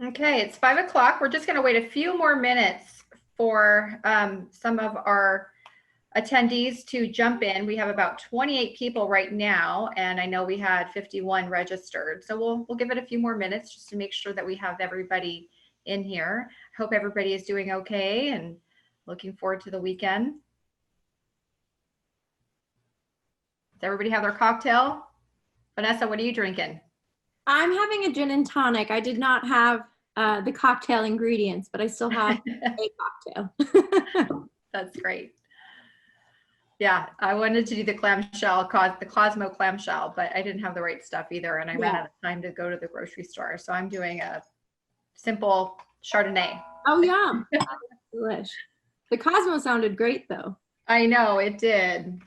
Okay, it's 5 o'clock. We're just going to wait a few more minutes for some of our attendees to jump in. We have about 28 people right now, and I know we had 51 registered. So we'll give it a few more minutes just to make sure that we have everybody in here. I hope everybody is doing okay and looking forward to the weekend. Does everybody have their cocktail? Vanessa, what are you drinking? I'm having a gin and tonic. I did not have the cocktail ingredients, but I still have a cocktail. That's great. Yeah, I wanted to do the clamshell, the Cosmo clamshell, but I didn't have the right stuff either, and I ran out of time to go to the grocery store. So I'm doing a simple Chardonnay. Oh, yum. Delish. The Cosmo sounded great, though. I know, it did.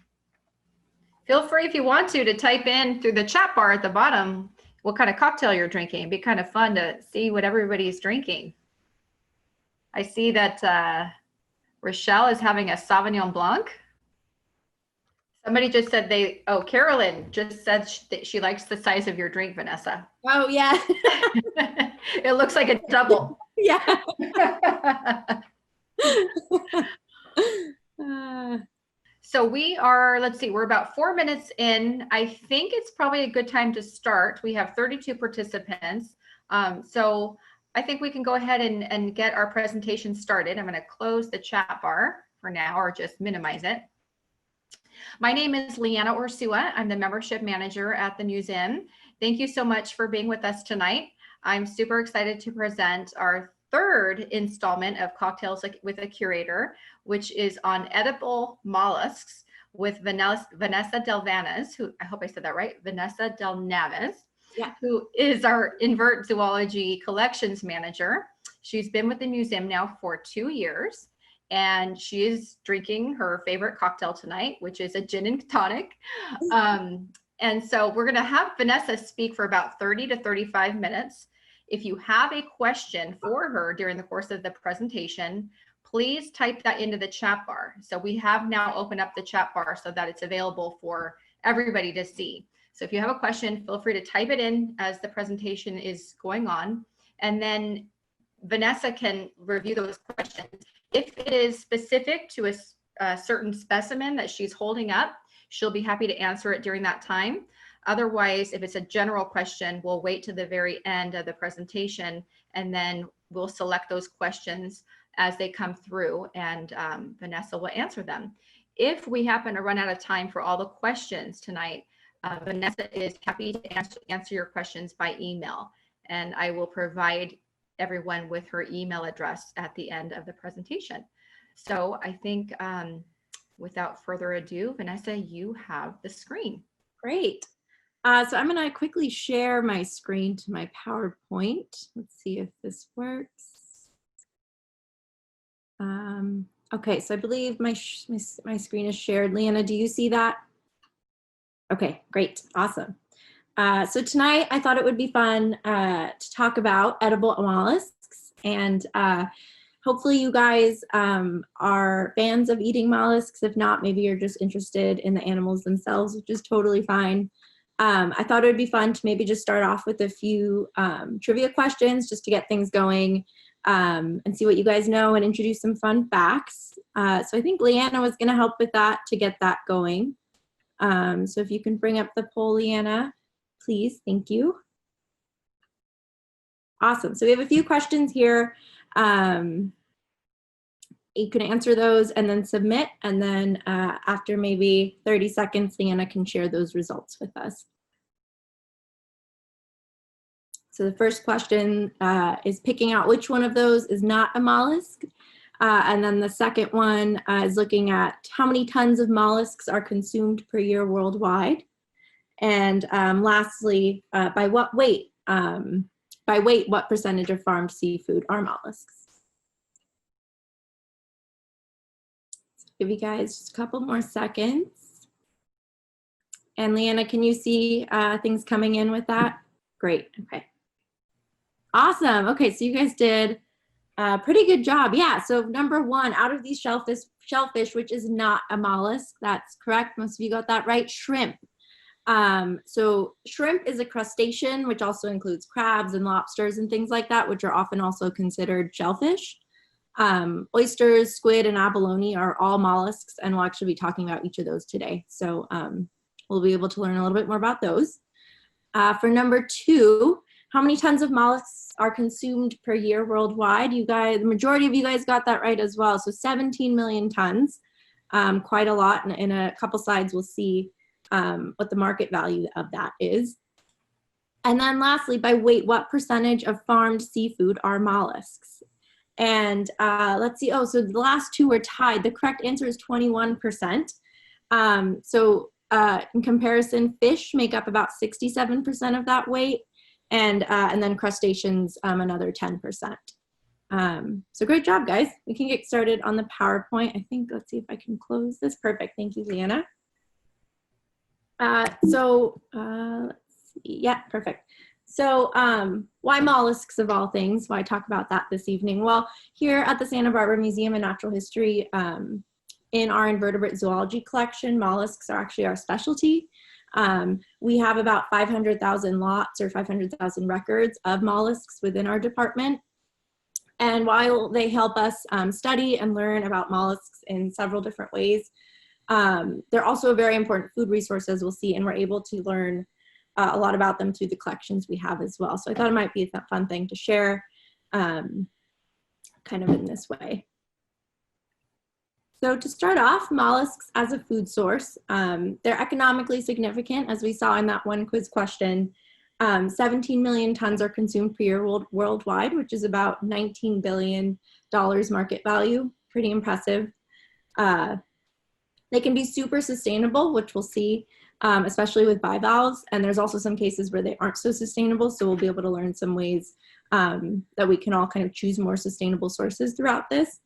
Feel free, if you want to type in through the chat bar at the bottom what kind of cocktail you're drinking. It'd be kind of fun to see what everybody's drinking. I see that Rochelle is having a Sauvignon Blanc. Somebody just said Carolyn just said she likes the size of your drink, Vanessa. Oh, yeah. It looks like a double. Yeah. So we are, let's see, we're about 4 minutes in. I think it's probably a good time to start. We have 32 participants. So I think we can go ahead and get our presentation started. I'm going to close the chat bar for now, or just minimize it. My name is Leanna Ursua. I'm the membership manager at the museum. Thank you so much for being with us tonight. I'm super excited to present our third installment of Cocktails with a Curator, which is on edible mollusks with Vanessa Delnavaz, who, I hope I said that right, Vanessa Delnavaz, yeah, who is our Invert Zoology collections manager. She's been with the museum now for 2 years. And she is drinking her favorite cocktail tonight, which is a gin and tonic. And so we're going to have Vanessa speak for about 30 to 35 minutes. If you have a question for her during the course of the presentation, please type that into the chat bar. So we have now opened up the chat bar so that it's available for everybody to see. So if you have a question, feel free to type it in as the presentation is going on. And then Vanessa can review those questions. If it is specific to a certain specimen that she's holding up, she'll be happy to answer it during that time. Otherwise, if it's a general question, we'll wait to the very end of the presentation, and then we'll select those questions as they come through, and Vanessa will answer them. If we happen to run out of time for all the questions tonight, Vanessa is happy to answer your questions by email, and I will provide everyone with her email address at the end of the presentation. So I think without further ado, Vanessa, you have the screen. Great. So I'm going to quickly share my screen to my PowerPoint. Let's see if this works. Okay, so I believe my screen is shared. Leanna, do you see that? Okay, great, awesome. So tonight I thought it would be fun to talk about edible mollusks, and hopefully you guys are fans of eating mollusks. If not, maybe you're just interested in the animals themselves, which is totally fine. I thought it would be fun to maybe just start off with a few trivia questions just to get things going and see what you guys know and introduce some fun facts. So I think Leanna was going to help with that to get that going. So if you can bring up the poll, Leanna, please, thank you. Awesome, so we have a few questions here. You can answer those and then submit, and then after maybe 30 seconds, Leanna can share those results with us. So the first question is picking out which one of those is not a mollusk. And then the second one is looking at how many tons of mollusks are consumed per year worldwide. And lastly, by what weight? What percentage of farmed seafood are mollusks? So give you guys just a couple more seconds. And Leanna, can you see things coming in with that? Great, okay. Awesome, okay, so you guys did a pretty good job. Yeah, so number one, out of these shellfish, which is not a mollusk, that's correct, most of you got that right, shrimp. So shrimp is a crustacean, which also includes crabs and lobsters and things like that, which are often also considered shellfish. Oysters, squid, and abalone are all mollusks, and we'll actually be talking about each of those today. So we'll be able to learn a little bit more about those. For number 2, how many tons of mollusks are consumed per year worldwide? You guys, the majority of you guys got that right as well. So 17 million tons, quite a lot. In a couple slides, we'll see what the market value of that is. And then lastly, by weight, what percentage of farmed seafood are mollusks? And let's see, so the last 2 are tied. The correct answer is 21%. In comparison, fish make up about 67% of that weight, and then crustaceans, another 10%. So great job, guys. We can get started on the PowerPoint. I think, let's see if I can close this. Perfect, thank you, Leanna. Let's see, yeah, perfect. So why mollusks of all things? Why talk about that this evening? Well, here at the Santa Barbara Museum of Natural History, in our invertebrate zoology collection, mollusks are actually our specialty. We have about 500,000 lots or 500,000 records of mollusks within our department. And while they help us study and learn about mollusks in several different ways, they're also a very important food resource, as we'll see, and we're able to learn a lot about them through the collections we have as well. So I thought it might be a fun thing to share kind of in this way. So to start off, mollusks as a food source, they're economically significant, as we saw in that one quiz question. 17 million tons are consumed per year worldwide, which is about $19 billion market value. Pretty impressive. They can be super sustainable, which we'll see, especially with bivalves. And there's also some cases where they aren't so sustainable. So we'll be able to learn some ways that we can all kind of choose more sustainable sources throughout this.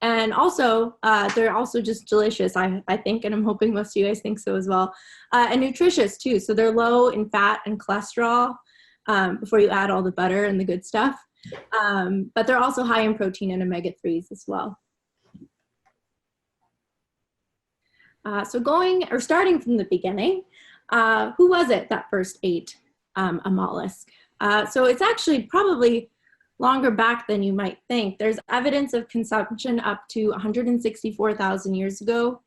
And also, they're also just delicious, I think, and I'm hoping most of you guys think so as well, and nutritious too. So they're low in fat and cholesterol before you add all the butter and the good stuff. But they're also high in protein and omega-3s as well. Starting from the beginning, who was it that first ate a mollusk? So it's actually probably longer back than you might think. There's evidence of consumption up to 164,000 years ago,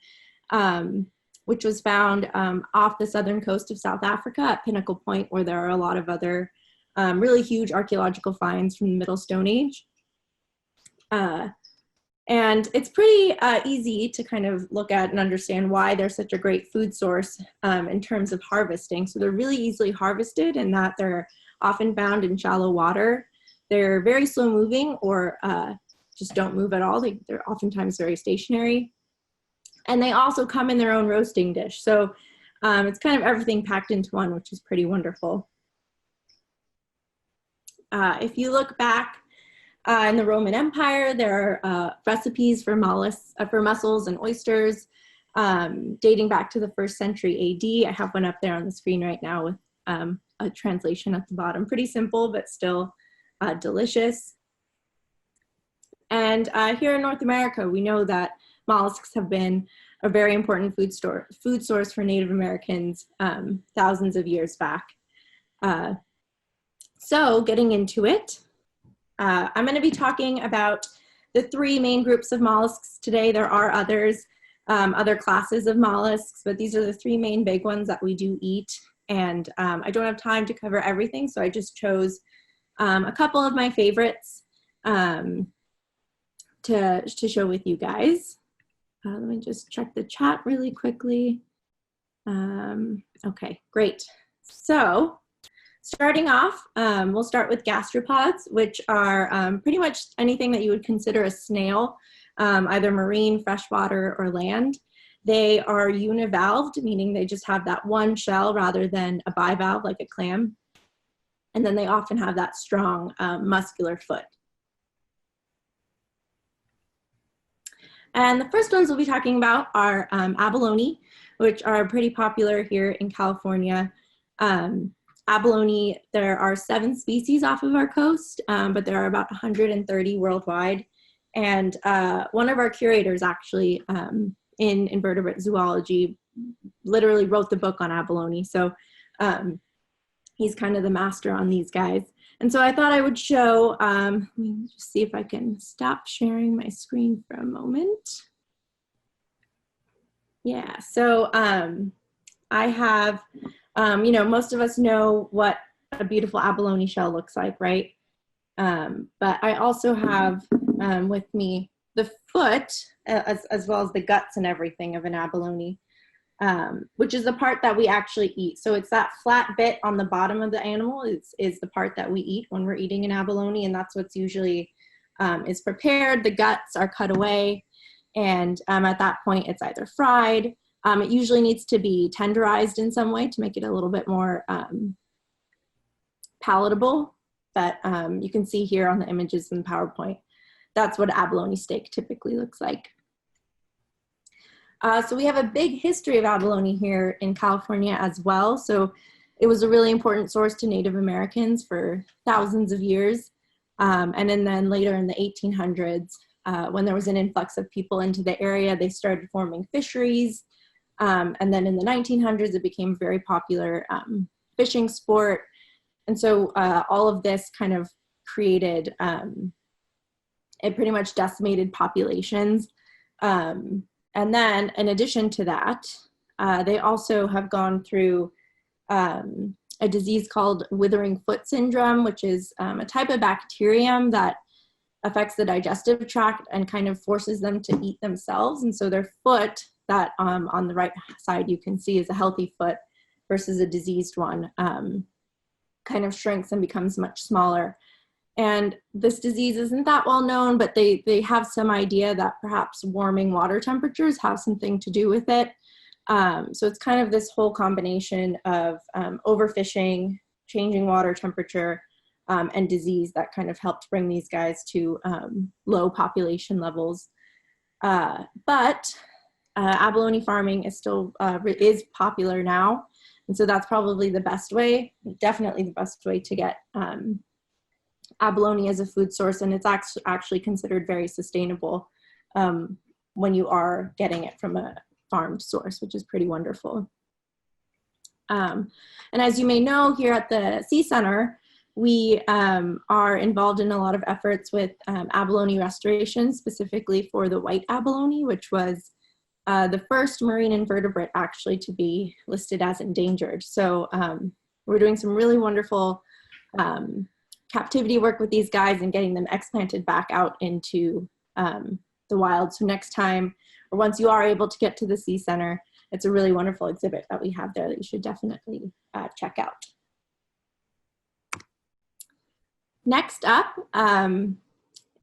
which was found off the southern coast of South Africa at Pinnacle Point, where there are a lot of other really huge archaeological finds from the Middle Stone Age. And it's pretty easy to kind of look at and understand why they're such a great food source in terms of harvesting. So they're really easily harvested in that they're often found in shallow water. They're very slow moving or just don't move at all. They're oftentimes very stationary. And they also come in their own roasting dish. So it's kind of everything packed into one, which is pretty wonderful. If you look back in the Roman Empire, there are recipes for mussels and oysters dating back to the 1st century AD. I have one up there on the screen right now with a translation at the bottom. Pretty simple, but still delicious. And here in North America, we know that mollusks have been a very important food source for Native Americans thousands of years back. So getting into it, I'm going to be talking about the 3 main groups of mollusks today. There are others, other classes of mollusks, but these are the 3 main big ones that we do eat. And I don't have time to cover everything, so I just chose a couple of my favorites to show with you guys. Let me just check the chat really quickly. Okay, great. So starting off, we'll start with gastropods, which are pretty much anything that you would consider a snail, either marine, freshwater, or land. They are univalved, meaning they just have that one shell rather than a bivalve like a clam. And then they often have that strong muscular foot. And the first ones we'll be talking about are abalone, which are pretty popular here in California. Abalone, there are 7 species off of our coast, but there are about 130 worldwide. And one of our curators actually in invertebrate zoology literally wrote the book on abalone. So he's kind of the master on these guys. And so I thought I would show, let me just see if I can stop sharing my screen for a moment. Yeah, so I have, you know, most of us know what a beautiful abalone shell looks like, right? But I also have with me the foot, as well as the guts and everything of an abalone, which is the part that we actually eat. So it's that flat bit on the bottom of the animal is the part that we eat when we're eating an abalone, and that's what's usually is prepared. The guts are cut away, and at that point it's either fried. It usually needs to be tenderized in some way to make it a little bit more palatable. But you can see here on the images in PowerPoint, that's what abalone steak typically looks like. So we have a big history of abalone here in California as well. So it was a really important source to Native Americans for thousands of years. And then later in the 1800s, when there was an influx of people into the area, they started forming fisheries. And then in the 1900s, it became a very popular fishing sport. And so all of this kind of created, it pretty much decimated populations. And then in addition to that, they also have gone through a disease called withering foot syndrome, which is a type of bacterium that affects the digestive tract and kind of forces them to eat themselves. And so their foot that on the right side you can see is a healthy foot versus a diseased one, kind of shrinks and becomes much smaller. And this disease isn't that well known, but they have some idea that perhaps warming water temperatures have something to do with it. So it's kind of this whole combination of overfishing, changing water temperature, and disease that kind of helped bring these guys to low population levels. But abalone farming is still is popular now. And so that's probably the best way, definitely the best way to get abalone as a food source, and it's actually considered very sustainable when you are getting it from a farmed source, which is pretty wonderful. And as you may know, here at the Sea Center, we are involved in a lot of efforts with abalone restoration, specifically for the white abalone, which was the first marine invertebrate actually to be listed as endangered. So we're doing some really wonderful captivity work with these guys and getting them explanted back out into the wild. So next time, or once you are able to get to the Sea Center, it's a really wonderful exhibit that we have there that you should definitely check out. Next up, in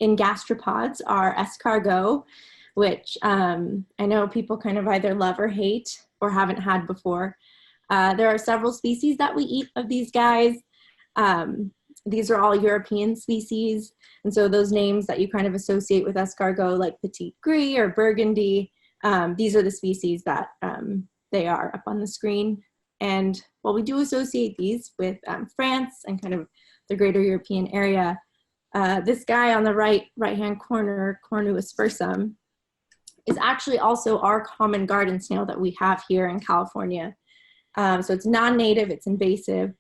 gastropods are escargot, which I know people kind of either love or hate or haven't had before. There are several species that we eat of these guys. These are all European species. And so those names that you kind of associate with escargot, like petit gris or burgundy, these are the species that they are up on the screen. And while we do associate these with France and kind of the greater European area, this guy on the right-hand corner, Cornus Fersum, is actually also our common garden snail that we have here in California. So it's non-native, it's invasive.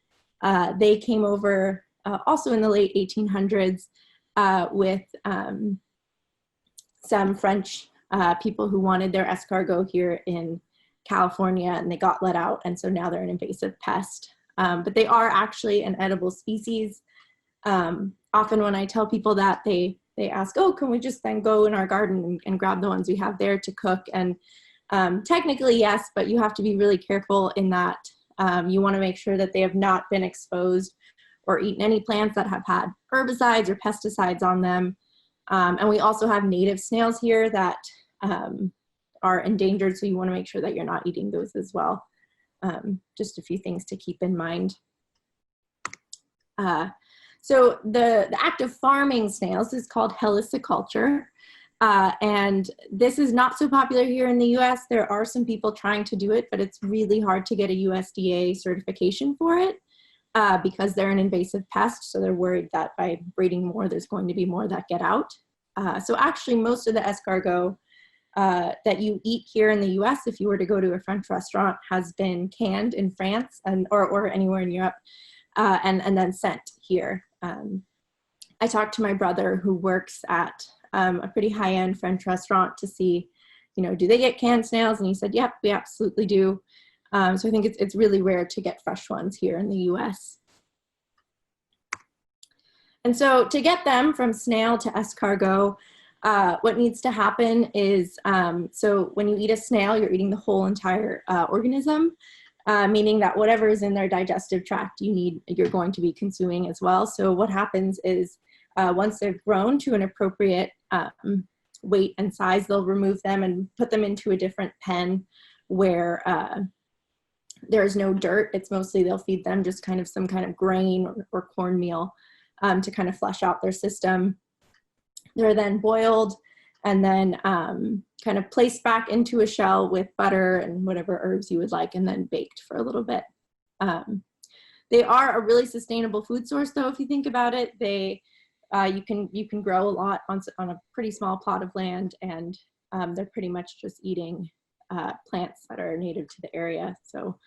They came over also in the late 1800s with some French people who wanted their escargot here in California, and they got let out, and so now they're an invasive pest. But they are actually an edible species. Often when I tell people that, they ask, oh, can we just then go in our garden and grab the ones we have there to cook? And technically, yes, but you have to be really careful in that you want to make sure that they have not been exposed or eaten any plants that have had herbicides or pesticides on them. And we also have native snails here that are endangered, so you want to make sure that you're not eating those as well. Just a few things to keep in mind. So the act of farming snails is called heliciculture. And this is not so popular here in the US. There are some people trying to do it, but it's really hard to get a USDA certification for it because they're an invasive pest. So they're worried that by breeding more, there's going to be more that get out. So actually most of the escargot that you eat here in the US, if you were to go to a French restaurant, has been canned in France or anywhere in Europe, and then sent here. I talked to my brother who works at a pretty high-end French restaurant to see, do they get canned snails? And he said, yep, we absolutely do. So I think it's really rare to get fresh ones here in the US. And so to get them from snail to escargot, what needs to happen is, so when you eat a snail, you're eating the whole entire organism, meaning that whatever is in their digestive tract, you're going to be consuming as well. So what happens is, once they've grown to an appropriate weight and size, they'll remove them and put them into a different pen where there's no dirt. It's mostly, they'll feed them just kind of some kind of grain or cornmeal to kind of flush out their system. They're then boiled and then kind of placed back into a shell with butter and whatever herbs you would like, and then baked for a little bit. They are a really sustainable food source, though, if you think about it. You can grow a lot on a pretty small plot of land, and they're pretty much just eating plants that are native to the area. So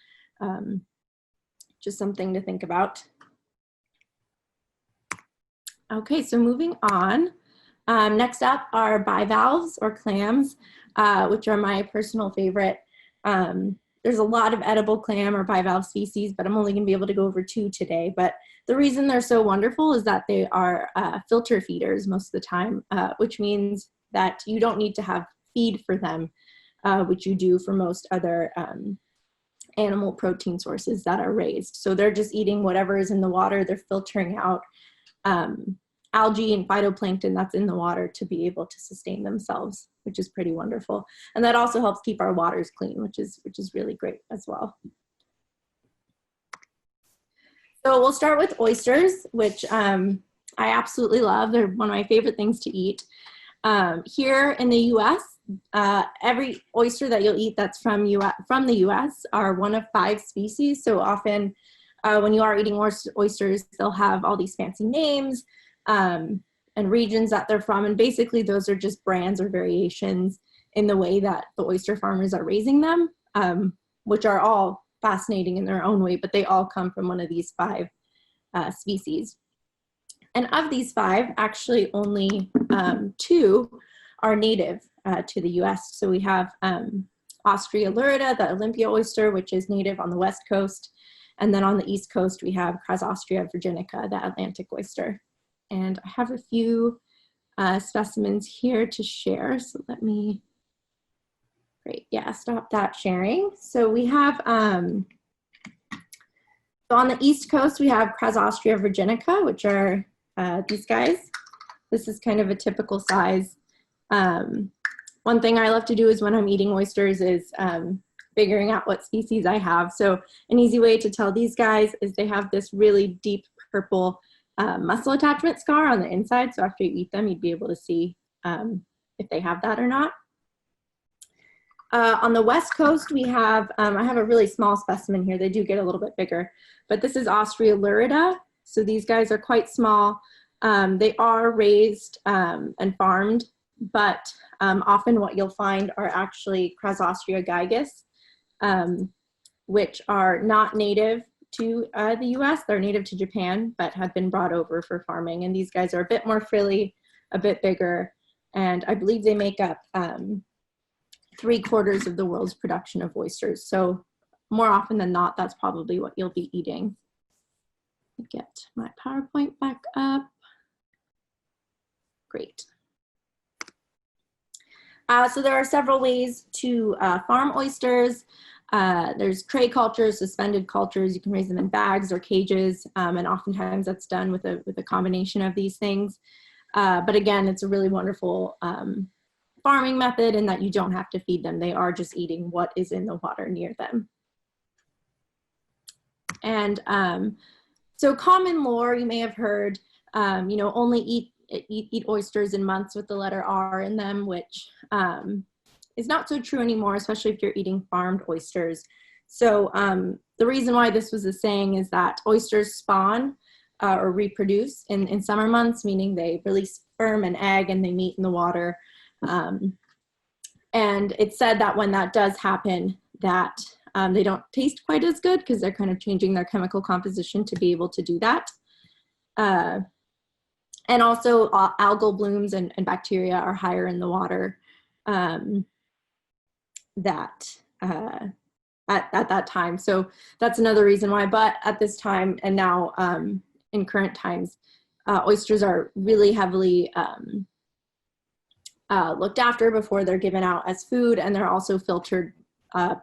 just something to think about. Okay, so moving on. Next up are bivalves or clams, which are my personal favorite. There's a lot of edible clam or bivalve species, but I'm only going to be able to go over 2 today. But the reason they're so wonderful is that they are filter feeders most of the time, which means that you don't need to have feed for them, which you do for most other animal protein sources that are raised. So they're just eating whatever is in the water. They're filtering out algae and phytoplankton that's in the water to be able to sustain themselves, which is pretty wonderful. And that also helps keep our waters clean, which is really great as well. So we'll start with oysters, which I absolutely love. They're one of my favorite things to eat. Here in the US, every oyster that you'll eat that's from the US are one of 5 species. So often when you are eating oysters, they'll have all these fancy names and regions that they're from. And basically those are just brands or variations in the way that the oyster farmers are raising them, which are all fascinating in their own way, but they all come from one of these 5 species. And of these 5, actually only 2 are native to the US. So we have Ostrea lurida, the Olympia oyster, which is native on the West Coast. And then on the East Coast, we have Crasostrea virginica, the Atlantic oyster. And I have a few specimens here to share. So let me, great, yeah, stop that sharing. So we have, so on the East Coast, we have Crasostrea virginica, which are these guys. This is kind of a typical size. One thing I love to do is when I'm eating oysters is figuring out what species I have. So an easy way to tell these guys is they have this really deep purple muscle attachment scar on the inside. So after you eat them, you'd be able to see if they have that or not. On the West Coast, we have, I have a really small specimen here. They do get a little bit bigger, but this is Ostrea lurida. So these guys are quite small. They are raised and farmed, but often what you'll find are actually Crasostrea gigas, which are not native to the US. They're native to Japan, but have been brought over for farming. And these guys are a bit more frilly, a bit bigger, and I believe they make up 3/4 of the world's production of oysters. So more often than not, that's probably what you'll be eating. Get my PowerPoint back up. Great. So there are several ways to farm oysters. There's tray cultures, suspended cultures. You can raise them in bags or cages, and oftentimes that's done with a combination of these things. But again, it's a really wonderful farming method in that you don't have to feed them. They are just eating what is in the water near them. And so common lore, you may have heard, only eat oysters in months with the letter R in them, which is not so true anymore, especially if you're eating farmed oysters. So the reason why this was a saying is that oysters spawn or reproduce in summer months, meaning they release sperm and egg and they meet in the water. And it's said that when that does happen, that they don't taste quite as good because they're kind of changing their chemical composition to be able to do that. And also algal blooms and bacteria are higher in the water at that time. So that's another reason why. But at this time and now in current times, oysters are really heavily looked after before they're given out as food, and they're also filtered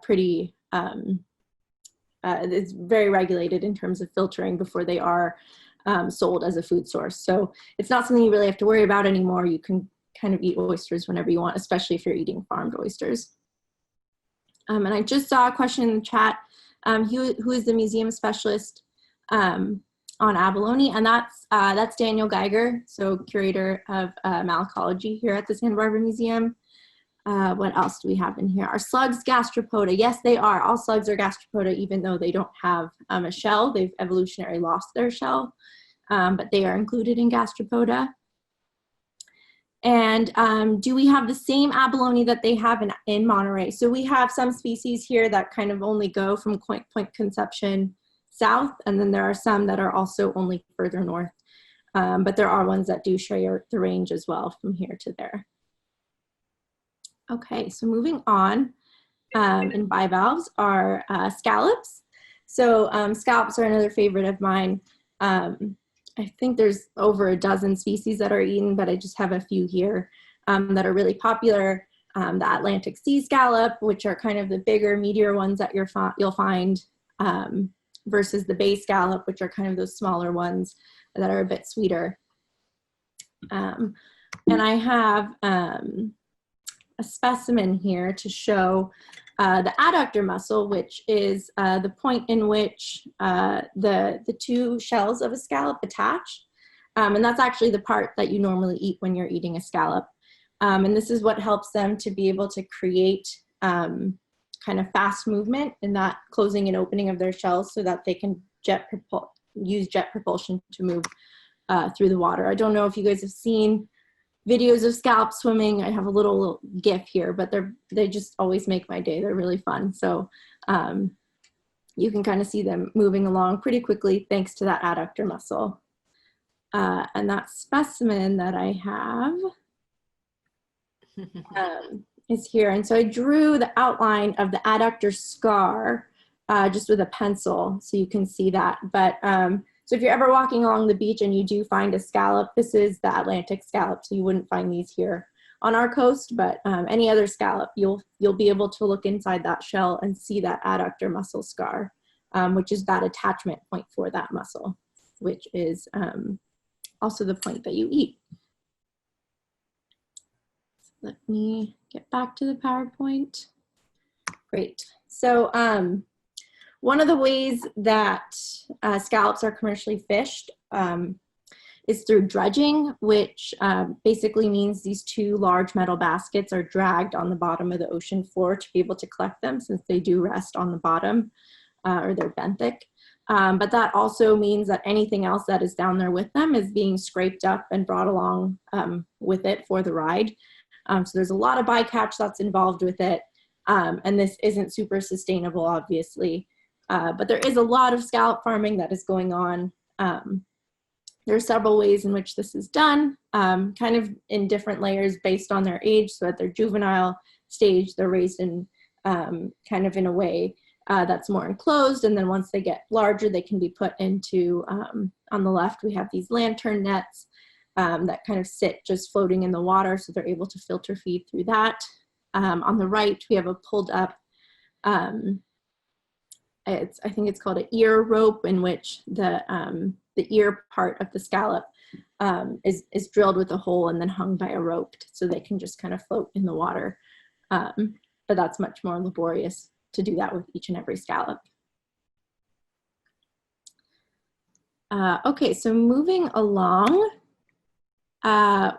pretty, it's very regulated in terms of filtering before they are sold as a food source. So it's not something you really have to worry about anymore. You can kind of eat oysters whenever you want, especially if you're eating farmed oysters. And I just saw a question in the chat, who is the museum specialist on abalone? And that's Daniel Geiger, so curator of malacology here at the Santa Barbara Museum. What else do we have in here? Are slugs gastropoda? Yes, they are. All slugs are gastropoda, even though they don't have a shell. They've evolutionarily lost their shell, but they are included in gastropoda. And do we have the same abalone that they have in Monterey? So we have some species here that kind of only go from Point Conception south, and then there are some that are also only further north. But there are ones that do share the range as well from here to there. Okay, so moving on, in bivalves are scallops. So scallops are another favorite of mine. I think there's over a dozen species that are eaten, but I just have a few here that are really popular. The Atlantic sea scallop, which are kind of the bigger, meatier ones that you'll find, versus the bay scallop, which are kind of those smaller ones that are a bit sweeter. And I have a specimen here to show the adductor muscle, which is the point in which the two shells of a scallop attach. And that's actually the part that you normally eat when you're eating a scallop. And this is what helps them to be able to create kind of fast movement in that closing and opening of their shells so that they can use jet propulsion to move through the water. I don't know if you guys have seen videos of scallop swimming. I have a little GIF here, but they just always make my day. They're really fun. So you can kind of see them moving along pretty quickly thanks to that adductor muscle. And that specimen that I have is here. And so I drew the outline of the adductor scar just with a pencil so you can see that. But so if you're ever walking along the beach and you do find a scallop, this is the Atlantic scallop, so you wouldn't find these here on our coast, but any other scallop, you'll be able to look inside that shell and see that adductor muscle scar, which is that attachment point for that muscle, which is also the point that you eat. Let me get back to the PowerPoint. Great. So one of the ways that scallops are commercially fished is through dredging, which basically means these two large metal baskets are dragged on the bottom of the ocean floor to be able to collect them, since they do rest on the bottom or they're benthic. But that also means that anything else that is down there with them is being scraped up and brought along with it for the ride. So there's a lot of bycatch that's involved with it. And this isn't super sustainable, obviously. But there is a lot of scallop farming that is going on. There are several ways in which this is done, kind of in different layers based on their age. So at their juvenile stage, they're raised in kind of in a way that's more enclosed. And then once they get larger, they can be put into, on the left, we have these lantern nets that kind of sit just floating in the water. So they're able to filter feed through that. On the right, we have a pulled up, I think it's called an ear rope, in which the ear part of the scallop is drilled with a hole and then hung by a rope, so they can just kind of float in the water. But that's much more laborious to do that with each and every scallop. Okay, so moving along,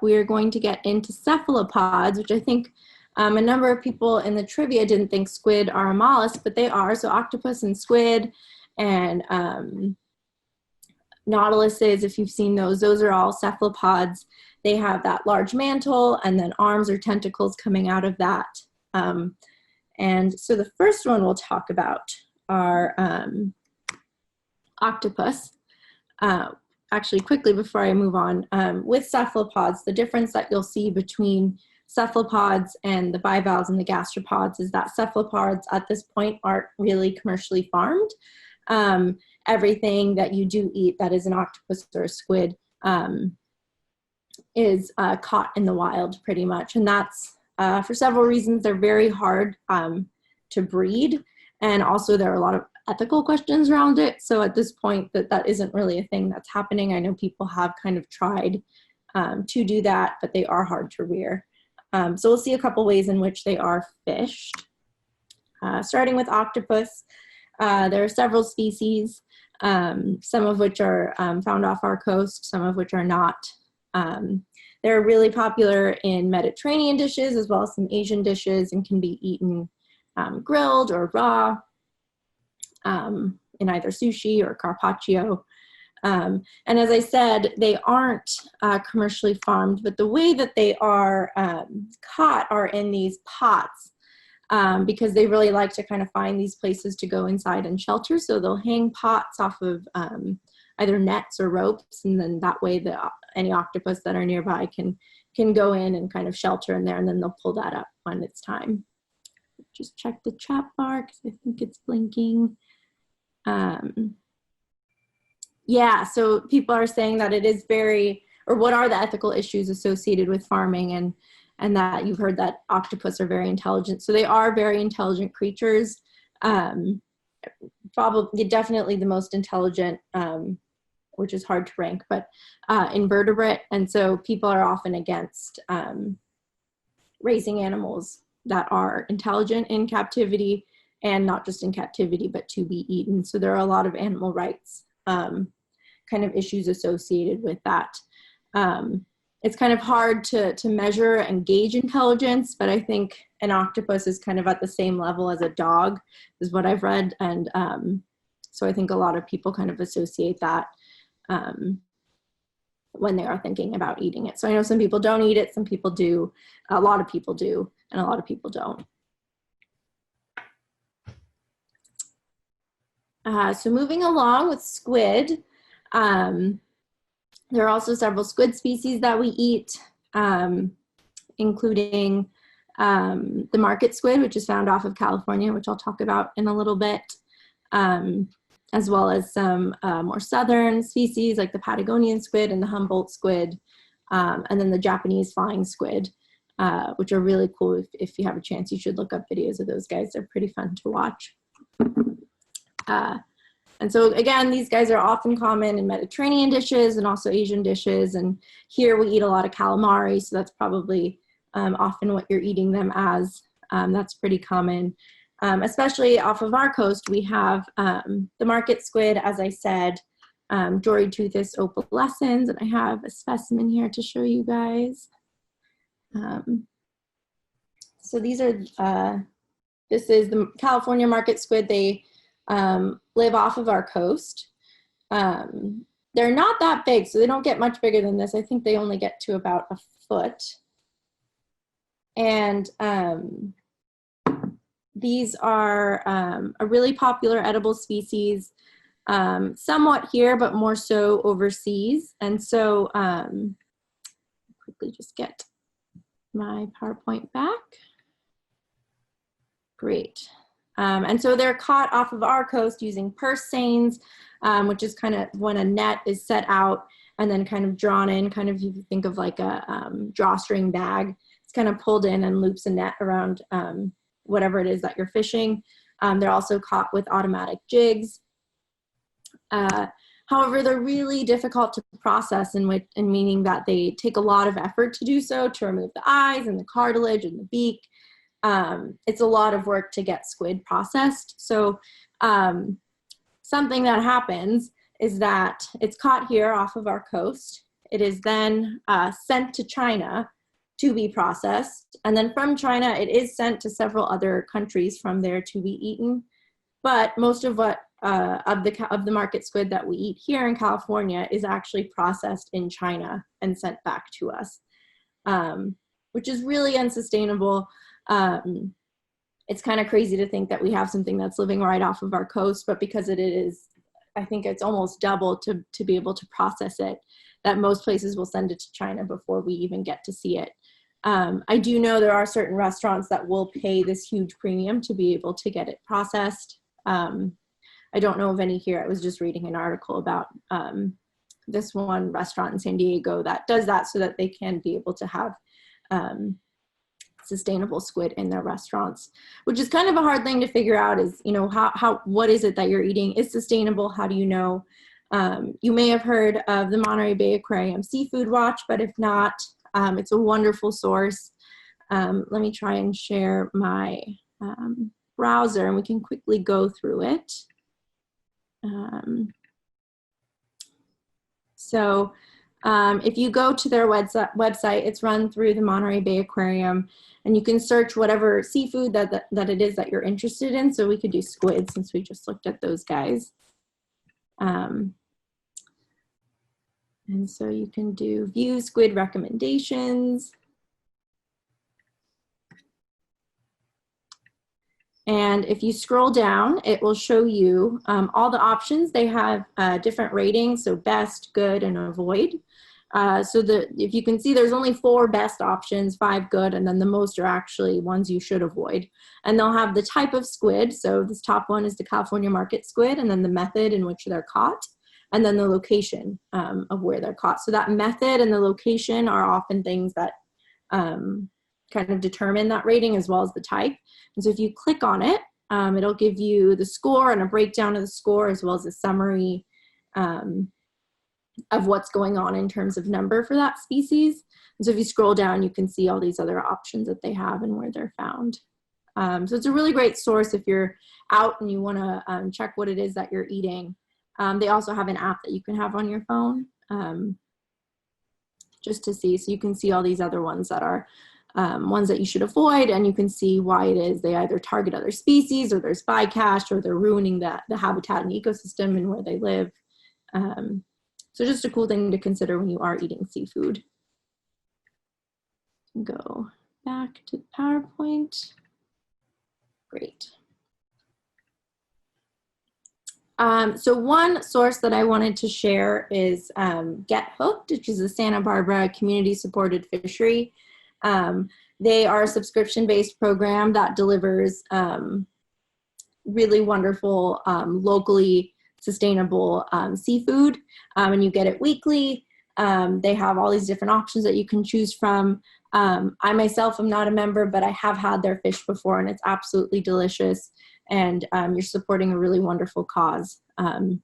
we are going to get into cephalopods, which I think a number of people in the trivia didn't think squid are a mollusk, but they are. So octopus and squid and nautiluses, if you've seen those are all cephalopods. They have that large mantle and then arms or tentacles coming out of that And so the first one we'll talk about are octopus. Actually, quickly before I move on, with cephalopods, the difference that you'll see between cephalopods and the bivalves and the gastropods is that cephalopods at this point aren't really commercially farmed. Everything that you do eat that is an octopus or a squid is caught in the wild pretty much. And that's for several reasons. They're very hard to breed. And also there are a lot of ethical questions around it. So at this point that isn't really a thing that's happening. I know people have kind of tried to do that, but they are hard to rear. So we'll see a couple ways in which they are fished. Starting with octopus, there are several species, some of which are found off our coast, some of which are not. They're really popular in Mediterranean dishes as well as some Asian dishes and can be eaten grilled or raw in either sushi or carpaccio. And as I said, they aren't commercially farmed, but the way that they are caught are in these pots because they really like to kind of find these places to go inside and shelter. So they'll hang pots off of either nets or ropes, and then that way any octopus that are nearby can go in and kind of shelter in there, and then they'll pull that up when it's time. Just check the chat bar because I think it's blinking. Yeah, so people are saying that it is what are the ethical issues associated with farming, and that you've heard that octopus are very intelligent. So they are very intelligent creatures, probably definitely the most intelligent, which is hard to rank, but invertebrate. And so people are often against raising animals that are intelligent in captivity, and not just in captivity, but to be eaten. So there are a lot of animal rights kind of issues associated with that. It's kind of hard to measure and gauge intelligence, but I think an octopus is kind of at the same level as a dog, is what I've read. And so I think a lot of people kind of associate that when they are thinking about eating it. So I know some people don't eat it, some people do, a lot of people do, and a lot of people don't. So moving along with squid, there are also several squid species that we eat, including the market squid, which is found off of California, which I'll talk about in a little bit, as well as some more southern species like the Patagonian squid and the Humboldt squid, and then the Japanese flying squid, which are really cool. If you have a chance, you should look up videos of those guys. They're pretty fun to watch. And so again, these guys are often common in Mediterranean dishes and also Asian dishes. And here we eat a lot of calamari, so that's probably often what you're eating them as. That's pretty common. Especially off of our coast, we have the market squid, as I said, Doryteuthis opalescens, and I have a specimen here to show you guys. So these are, this is the California market squid. They live off of our coast. They're not that big, so they don't get much bigger than this. I think they only get to about a foot. And these are a really popular edible species, somewhat here, but more so overseas. And so quickly just get my PowerPoint back. Great. And so they're caught off of our coast using purse seines, which is kind of when a net is set out and then kind of drawn in, kind of, you think of like a drawstring bag. It's kind of pulled in and loops a net around whatever it is that you're fishing. They're also caught with automatic jigs. However, they're really difficult to process, in meaning that they take a lot of effort to do so, to remove the eyes and the cartilage and the beak. It's a lot of work to get squid processed. So something that happens is that it's caught here off of our coast. It is then sent to China to be processed. And then from China, it is sent to several other countries from there to be eaten. But most of what of the market squid that we eat here in California is actually processed in China and sent back to us, which is really unsustainable. it's kind of crazy to think that we have something that's living right off of our coast, but because it is, I think it's almost double to be able to process it, that most places will send it to China before we even get to see it. I do know there are certain restaurants that will pay this huge premium to be able to get it processed. I don't know of any here. I was just reading an article about this one restaurant in San Diego that does that so that they can be able to have sustainable squid in their restaurants, which is kind of a hard thing to figure out is, you know, what is it that you're eating is sustainable? How do you know? You may have heard of the Monterey Bay Aquarium Seafood Watch, but if not, it's a wonderful source. Let me try and share my browser and we can quickly go through it. If you go to their website, it's run through the Monterey Bay Aquarium, and you can search whatever seafood that it is that you're interested in. So we could do squid since we just looked at those guys. And so you can do view squid recommendations. And if you scroll down, it will show you all the options. They have different ratings, so best, good, and avoid. If you can see, there's only 4 best options, 5 good, and then the most are actually ones you should avoid. And they'll have the type of squid. So this top one is the California market squid, and then the method in which they're caught, and then the location of where they're caught. So that method and the location are often things that kind of determine that rating as well as the type. And so if you click on it, it'll give you the score and a breakdown of the score as well as a summary of what's going on in terms of number for that species. And so if you scroll down, you can see all these other options that they have and where they're found. So it's a really great source if you're out and you want to check what it is that you're eating. They also have an app that you can have on your phone just to see. So you can see all these other ones that are ones that you should avoid, and you can see why it is they either target other species or there's bycatch or they're ruining the habitat and ecosystem and where they live. So just a cool thing to consider when you are eating seafood. Go back to the PowerPoint. Great. So one source that I wanted to share is Get Hooked, which is a Santa Barbara community-supported fishery. They are a subscription-based program that delivers really wonderful, locally sustainable seafood, and you get it weekly. They have all these different options that you can choose from. I myself am not a member, but I have had their fish before, and it's absolutely delicious. And you're supporting a really wonderful cause and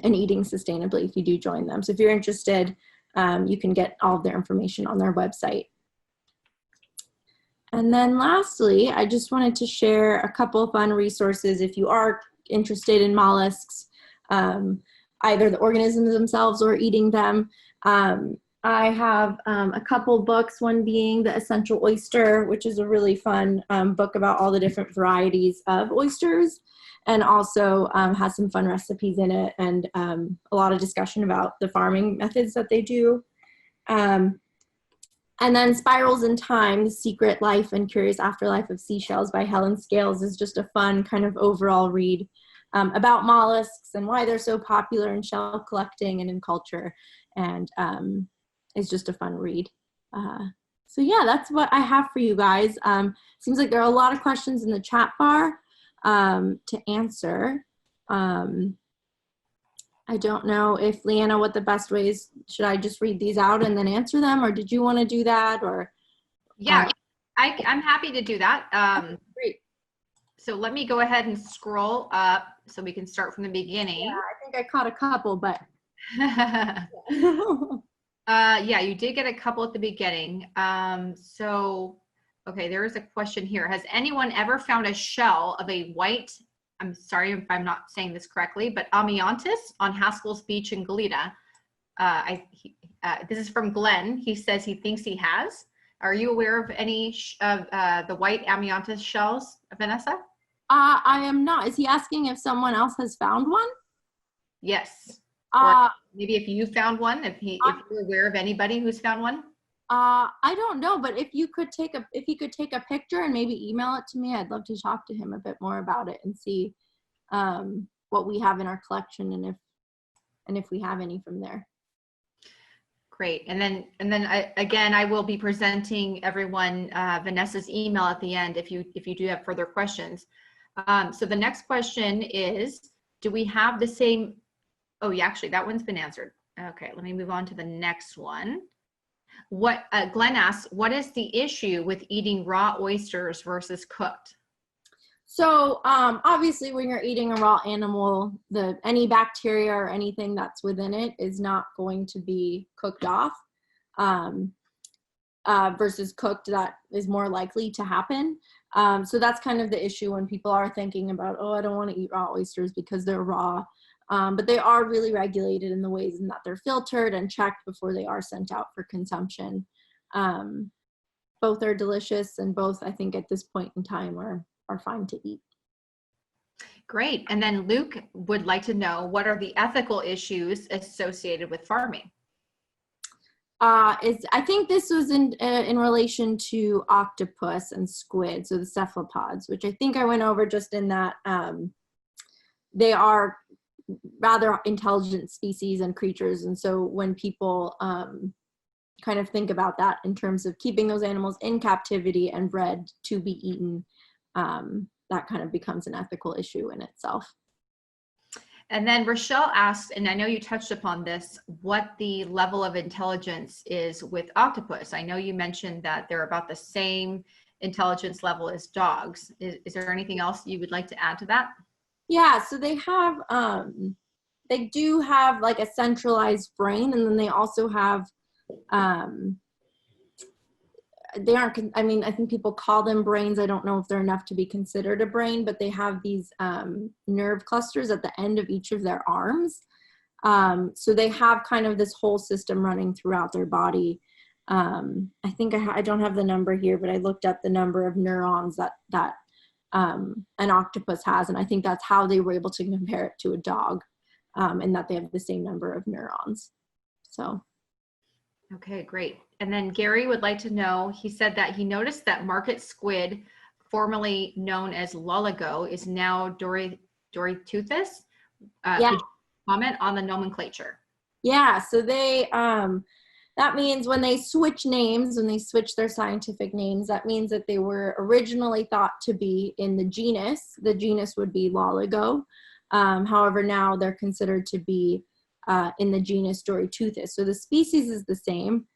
eating sustainably if you do join them. So if you're interested, you can get all of their information on their website. And then lastly, I just wanted to share a couple of fun resources if you are interested in mollusks, either the organisms themselves or eating them. I have a couple books, one being The Essential Oyster, which is a really fun book about all the different varieties of oysters, and also has some fun recipes in it and a lot of discussion about the farming methods that they do. And then Spirals in Time, The Secret Life and Curious Afterlife of Seashells by Helen Scales is just a fun kind of overall read about mollusks and why they're so popular in shell collecting and in culture. And it's just a fun read. So yeah, that's what I have for you guys. Seems like there are a lot of questions in the chat bar to answer. I don't know if, Leanna, what the best way is. Should I just read these out and then answer them, or did you want to do that? Or yeah, I'm happy to do that. Great. So let me go ahead and scroll up so we can start from the beginning. Yeah, I think I caught a couple, but yeah, you did get a couple at the beginning. Okay, there is a question here. Has anyone ever found a shell of a white, I'm sorry if I'm not saying this correctly, but Amiontis on Haskell's Beach in Goleta? This is from Glenn. He says he thinks he has. Are you aware of any of the white Amiontis shells, Vanessa? I am not. Is he asking if someone else has found one? Yes. Or maybe if you found one, if you're aware of anybody who's found one. I don't know, but if you could take a picture and maybe email it to me, I'd love to talk to him a bit more about it and see what we have in our collection and if we have any from there. Great. And then I will be presenting everyone Vanessa's email at the end if you do have further questions. So the next question is, do we have the same? Oh, yeah, actually, that one's been answered. Okay, let me move on to the next one. What Glenn asks, what is the issue with eating raw oysters versus cooked? So obviously when you're eating a raw animal, any bacteria or anything that's within it is not going to be cooked off, versus cooked, that is more likely to happen. So that's kind of the issue when people are thinking about, oh, I don't want to eat raw oysters because they're raw. But they are really regulated in the ways in that they're filtered and checked before they are sent out for consumption. Both are delicious, and both, I think, at this point in time are fine to eat. Great. And then Luke would like to know, what are the ethical issues associated with farming? I think this was in relation to octopus and squid, so the cephalopods, which I think I went over just in that they are rather intelligent species and creatures. And so when people kind of think about that in terms of keeping those animals in captivity and bred to be eaten, that kind of becomes an ethical issue in itself. And then Rochelle asks, and I know you touched upon this, what the level of intelligence is with octopus. I know you mentioned that they're about the same intelligence level as dogs. Is there anything else you would like to add to that? Yeah, so they have, they do have like a centralized brain, and then they also have, they aren't, I mean, I think people call them brains. I don't know if they're enough to be considered a brain, but they have these nerve clusters at the end of each of their arms. So they have kind of this whole system running throughout their body. I think I don't have the number here, but I looked up the number of neurons that an octopus has, and I think that's how they were able to compare it to a dog, and that they have the same number of neurons. So. Okay, great. And then Gary would like to know, he said that he noticed that market squid, formerly known as loligo, is now Doryteuthis. Yeah. Could you comment on the nomenclature? Yeah, so they, that means when they switch names, when they switch their scientific names, that means that they were originally thought to be in the genus. The genus would be loligo. However, now they're considered to be in the genus Doryteuthis. So the species is the same.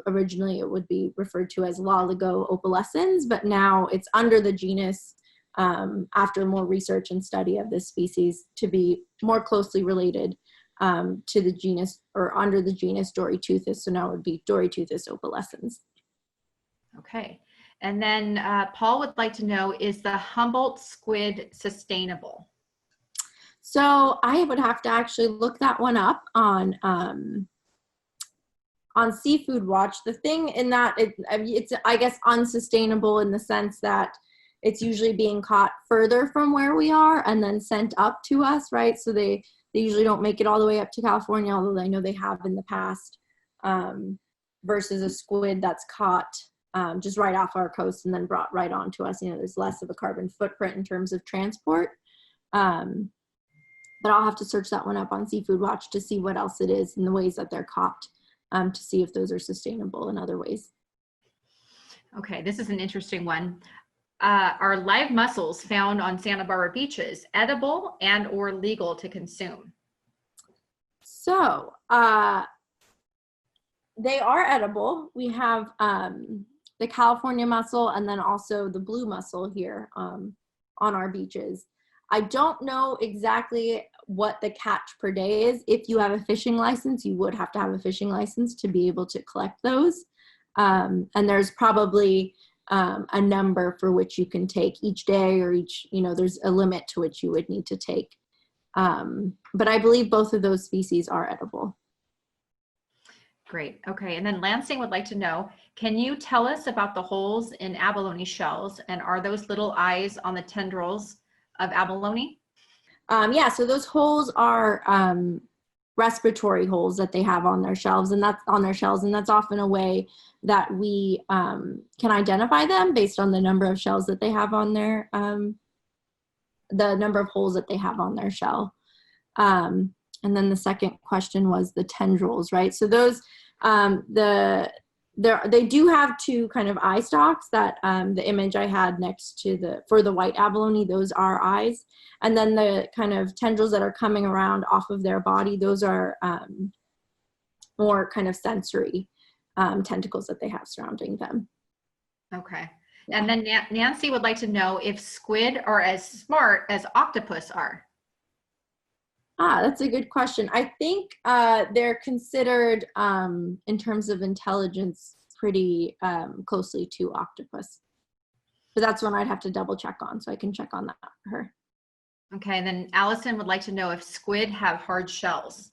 Originally it would be referred to as Loligo opalescens, but now it's under the genus, after more research and study of this species, to be more closely related to the genus, or under the genus Doryteuthis. So now it would be Doryteuthis opalescens. Okay. And then Paul would like to know, is the Humboldt squid sustainable? So I would have to actually look that one up on Seafood Watch. The thing in that it's, I guess, unsustainable in the sense that it's usually being caught further from where we are and then sent up to us, right? So they usually don't make it all the way up to California, although I know they have in the past, versus a squid that's caught just right off our coast and then brought right on to us. You know, there's less of a carbon footprint in terms of transport. But I'll have to search that one up on Seafood Watch to see what else it is and the ways that they're caught, to see if those are sustainable in other ways. Okay, this is an interesting one. Are live mussels found on Santa Barbara beaches edible and or legal to consume? So they are edible. We have the California mussel and then also the blue mussel here on our beaches. I don't know exactly what the catch per day is. If you have a fishing license, you would have to have a fishing license to be able to collect those. And there's probably a number for which you can take each day, or each, you know, there's a limit to which you would need to take. But I believe both of those species are edible. Great. Okay. And then Lansing would like to know, can you tell us about the holes in abalone shells, and are those little eyes on the tendrils of abalone? Yeah, so those holes are respiratory holes that they have on their shells, and that's often a way that we can identify them based on the number of shells that they have on their the number of holes that they have on their shell. And then the second question was the tendrils, right? So those they do have two kind of eye stalks that the image I had next to for the white abalone, those are eyes. And then the kind of tendrils that are coming around off of their body, those are more kind of sensory tentacles that they have surrounding them. Okay. And then Nancy would like to know if squid are as smart as octopus are. That's a good question. I think they're considered, in terms of intelligence, pretty closely to octopus. But that's one I'd have to double check on, so I can check on that for her. Okay, and then Allison would like to know if squid have hard shells.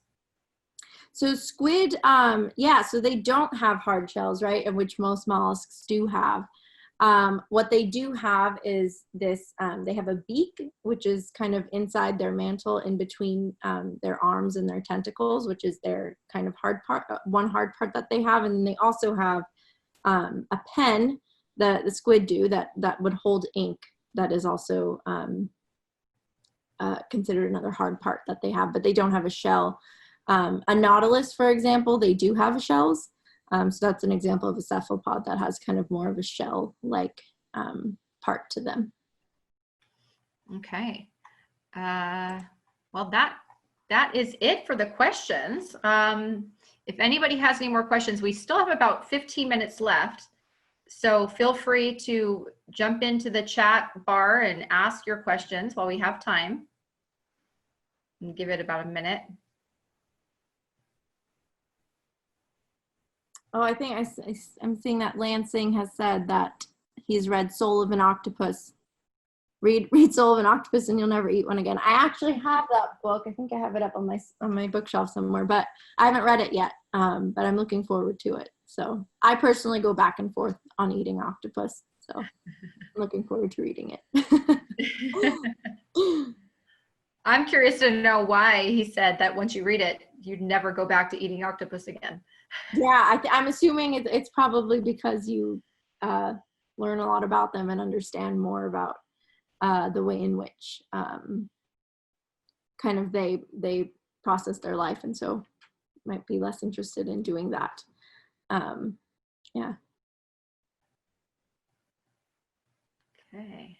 So squid, yeah, so they don't have hard shells, right, of which most mollusks do have. What they do have is this, they have a beak, which is kind of inside their mantle in between their arms and their tentacles, which is their kind of hard part, one hard part that they have. And then they also have a pen that the squid do that would hold ink. That is also considered another hard part that they have, but they don't have a shell. A nautilus, for example, they do have shells. So that's an example of a cephalopod that has kind of more of a shell-like part to them. Okay. Well, that is it for the questions. If anybody has any more questions, we still have about 15 minutes left. So feel free to jump into the chat bar and ask your questions while we have time. And give it about a minute. Oh, I think I'm seeing that Lansing has said that he's read Soul of an Octopus. Read Soul of an Octopus and you'll never eat one again. I actually have that book. I think I have it up on my bookshelf somewhere, but I haven't read it yet. But I'm looking forward to it. So I personally go back and forth on eating octopus. So I'm looking forward to reading it. I'm curious to know why he said that once you read it, you'd never go back to eating octopus again. Yeah, I'm assuming it's probably because you learn a lot about them and understand more about the way in which kind of they process their life, and so might be less interested in doing that. Yeah. Okay.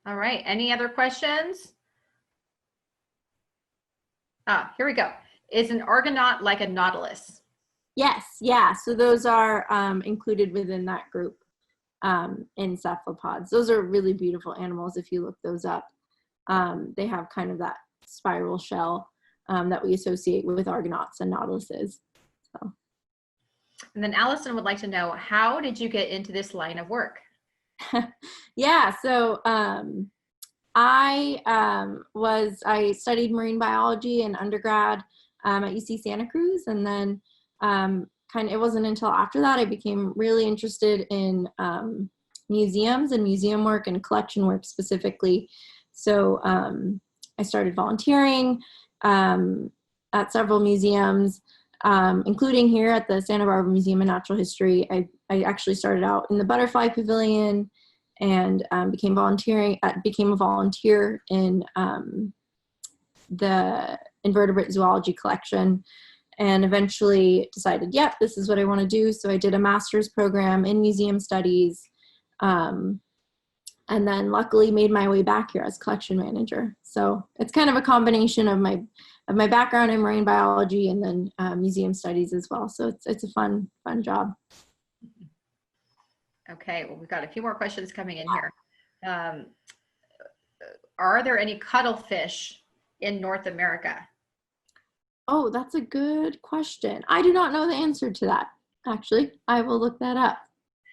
All right. Any other questions? Here we go. Is an Argonaut like a nautilus? Yes, yeah. So those are included within that group in cephalopods. Those are really beautiful animals if you look those up. They have kind of that spiral shell that we associate with Argonauts and nautiluses. So. And then Allison would like to know, how did you get into this line of work? Yeah, so I studied marine biology in undergrad at UC Santa Cruz, and then it wasn't until after that I became really interested in museums and museum work and collection work specifically. So I started volunteering at several museums, including here at the Santa Barbara Museum of Natural History. I actually started out in the Butterfly Pavilion and became a volunteer in the Invertebrate Zoology collection, and eventually decided, yep, this is what I want to do. So I did a master's program in museum studies, and then luckily made my way back here as collection manager. So it's kind of a combination of my background in marine biology and then museum studies as well. So it's a fun job. Okay, well, we've got a few more questions coming in here. Are there any cuttlefish in North America? Oh, that's a good question. I do not know the answer to that, actually. I will look that up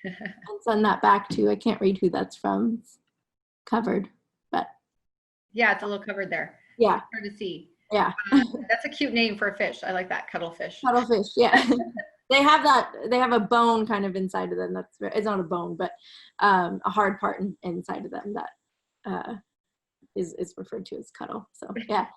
and send that back to you. I can't read who that's from. It's covered, but. Yeah, it's a little covered there. Yeah. It's hard to see. Yeah. That's a cute name for a fish. I like that, cuttlefish. Cuttlefish, yeah. They have a bone kind of inside of them. It's not a bone, but a hard part inside of them that is referred to as cuttle. So yeah.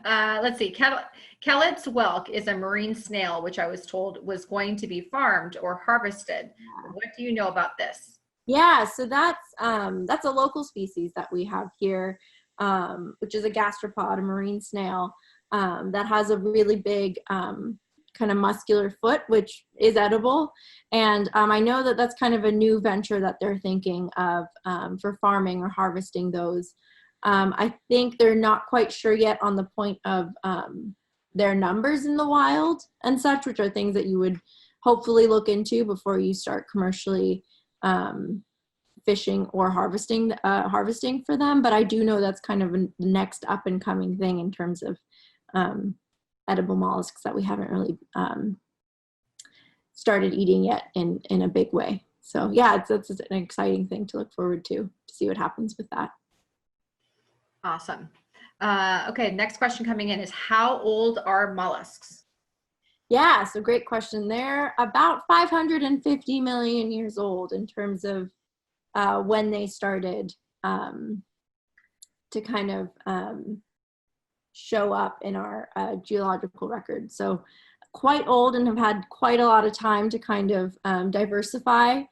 Let's see. Kellett's whelk is a marine snail, which I was told was going to be farmed or harvested. What do you know about this? Yeah, so that's a local species that we have here, which is a gastropod, a marine snail, that has a really big kind of muscular foot, which is edible. And I know that that's kind of a new venture that they're thinking of for farming or harvesting those. I think they're not quite sure yet on the point of their numbers in the wild and such, which are things that you would hopefully look into before you start commercially fishing or harvesting for them. But I do know that's kind of the next up and coming thing in terms of edible mollusks that we haven't really started eating yet in a big way. So yeah, it's an exciting thing to look forward to see what happens with that. Awesome. Okay, next question coming in is, how old are mollusks? Yeah, so great question. They're about 550 million years old in terms of when they started to kind of show up in our geological record. So quite old and have had quite a lot of time to kind of diversify.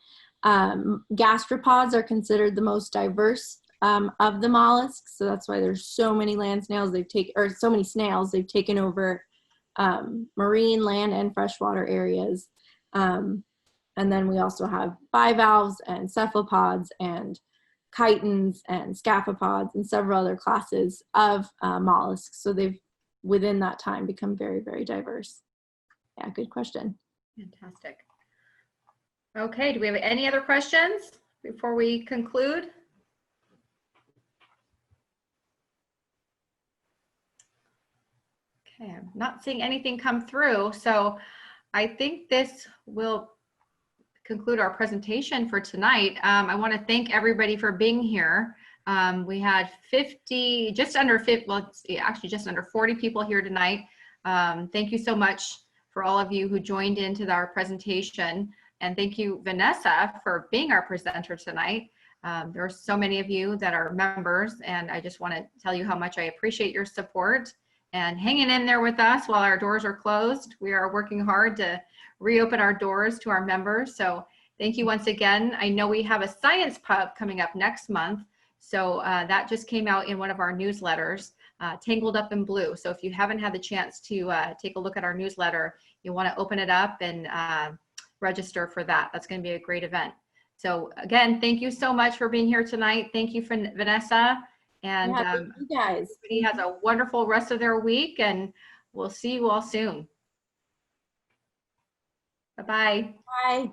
Gastropods are considered the most diverse of the mollusks, so that's why there's so many land snails so many snails they've taken over marine, land, and freshwater areas. And then we also have bivalves and cephalopods and chitons and scaphopods and several other classes of mollusks. So they've, within that time, become very, very diverse. Yeah, good question. Fantastic. Okay, do we have any other questions before we conclude? Okay, I'm not seeing anything come through, so I think this will conclude our presentation for tonight. I want to thank everybody for being here. We had just under 40 people here tonight. Thank you so much for all of you who joined into our presentation. And thank you, Vanessa, for being our presenter tonight. There are so many of you that are members, and I just want to tell you how much I appreciate your support and hanging in there with us while our doors are closed. We are working hard to reopen our doors to our members. So thank you once again. I know we have a science pub coming up next month. So that just came out in one of our newsletters, Tangled Up in Blue. So if you haven't had the chance to take a look at our newsletter, you want to open it up and register for that. That's going to be a great event. So again, thank you so much for being here tonight. Thank you, Vanessa. And yeah, thank you guys. Everybody has a wonderful rest of their week, and we'll see you all soon. Bye-bye. Bye.